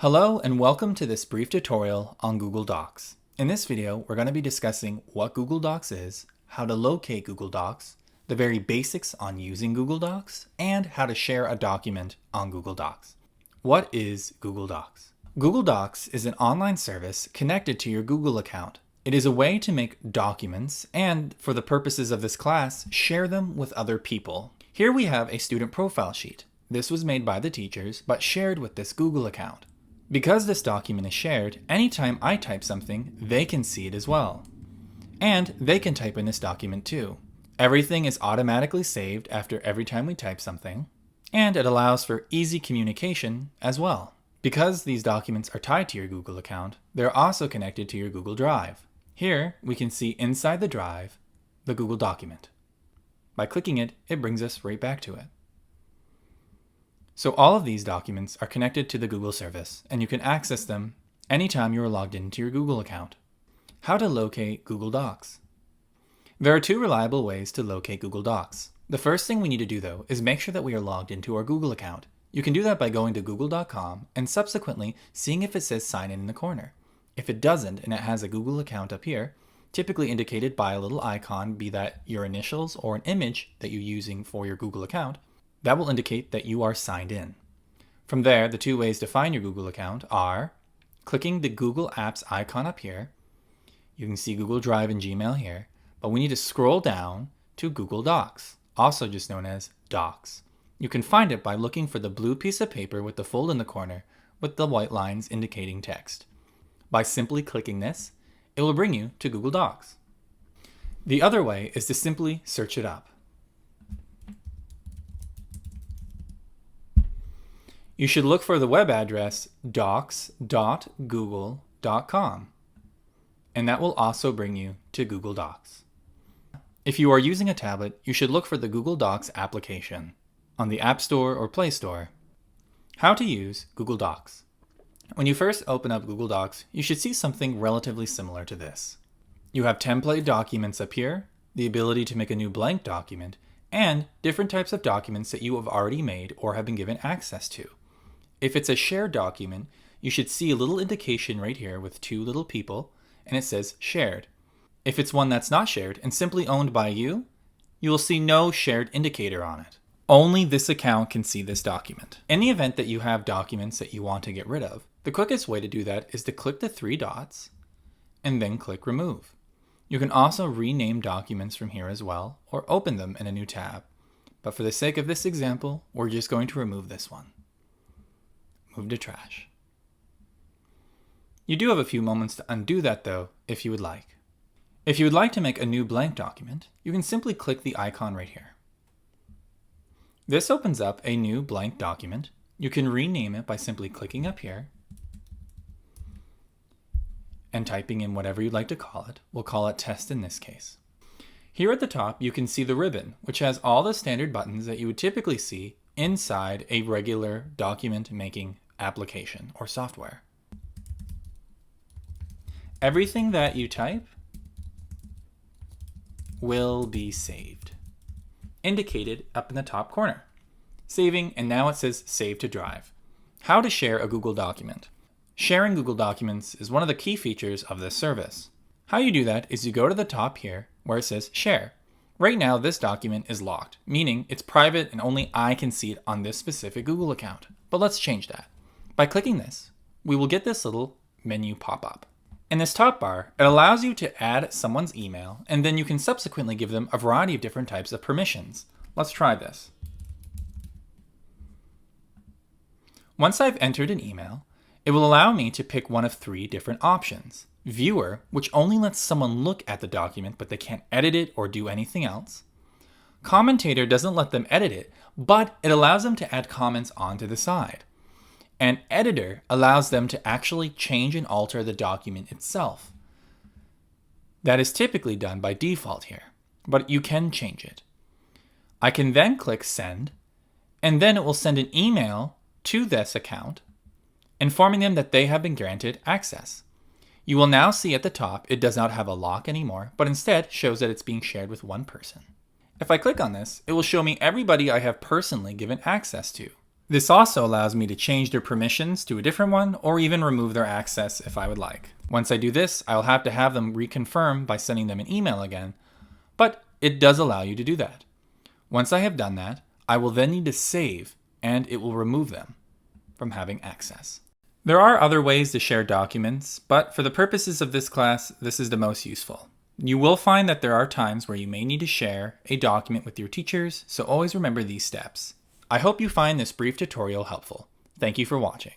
Hello and welcome to this brief tutorial on Google Docs. In this video, we're going to be discussing what Google Docs is, how to locate Google Docs, the very basics on using Google Docs, and how to share a document on Google Docs. What is Google Docs? Google Docs is an online service connected to your Google account. It is a way to make documents and, for the purposes of this class, share them with other people. Here we have a student profile sheet. This was made by the teachers, but shared with this Google account. Because this document is shared, anytime I type something, they can see it as well. And they can type in this document too. Everything is automatically saved after every time we type something, and it allows for easy communication as well. Because these documents are tied to your Google account, they're also connected to your Google Drive. Here, we can see inside the drive, the Google document. By clicking it, it brings us right back to it. So all of these documents are connected to the Google service, and you can access them anytime you are logged into your Google account. How to locate Google Docs? There are two reliable ways to locate Google Docs. The first thing we need to do though is make sure that we are logged into our Google account. You can do that by going to google.com and subsequently seeing if it says sign in the corner. If it doesn't and it has a Google account up here, typically indicated by a little icon, be that your initials or an image that you're using for your Google account, that will indicate that you are signed in. From there, the two ways to find your Google account are clicking the Google Apps icon up here. You can see Google Drive and Gmail here, but we need to scroll down to Google Docs, also just known as Docs. You can find it by looking for the blue piece of paper with the fold in the corner with the white lines indicating text. By simply clicking this, it will bring you to Google Docs. The other way is to simply search it up. You should look for the web address docs.google.com, and that will also bring you to Google Docs. If you are using a tablet, you should look for the Google Docs application on the App Store or Play Store. How to use Google Docs. When you first open up Google Docs, you should see something relatively similar to this. You have template documents up here, the ability to make a new blank document, and different types of documents that you have already made or have been given access to. If it's a shared document, you should see a little indication right here with two little people, and it says shared. If it's one that's not shared and simply owned by you, you will see no shared indicator on it. Only this account can see this document. In the event that you have documents that you want to get rid of, the quickest way to do that is to click the three dots and then click remove. You can also rename documents from here as well, or open them in a new tab. But for the sake of this example, we're just going to remove this one. Move to trash. You do have a few moments to undo that though, if you would like. If you would like to make a new blank document, you can simply click the icon right here. This opens up a new blank document. You can rename it by simply clicking up here and typing in whatever you'd like to call it. We'll call it test in this case. Here at the top, you can see the ribbon, which has all the standard buttons that you would typically see inside a regular document making application or software. Everything that you type will be saved, indicated up in the top corner. Saving, and now it says save to drive. How to share a Google document. Sharing Google Documents is one of the key features of this service. How you do that is you go to the top here where it says share. Right now, this document is locked, meaning it's private and only I can see it on this specific Google account. But let's change that. By clicking this, we will get this little menu pop up. In this top bar, it allows you to add someone's email, and then you can subsequently give them a variety of different types of permissions. Let's try this. Once I've entered an email, it will allow me to pick one of three different options. Viewer, which only lets someone look at the document, but they can't edit it or do anything else. Commentator doesn't let them edit it, but it allows them to add comments onto the side. And editor allows them to actually change and alter the document itself. That is typically done by default here, but you can change it. I can then click send, and then it will send an email to this account, informing them that they have been granted access. You will now see at the top it does not have a lock anymore, but instead shows that it's being shared with one person. If I click on this, it will show me everybody I have personally given access to. This also allows me to change their permissions to a different one or even remove their access if I would like. Once I do this, I'll have to have them reconfirm by sending them an email again, but it does allow you to do that. Once I have done that, I will then need to save, and it will remove them from having access. There are other ways to share documents, but for the purposes of this class, this is the most useful. You will find that there are times where you may need to share a document with your teachers, so always remember these steps. I hope you find this brief tutorial helpful. Thank you for watching.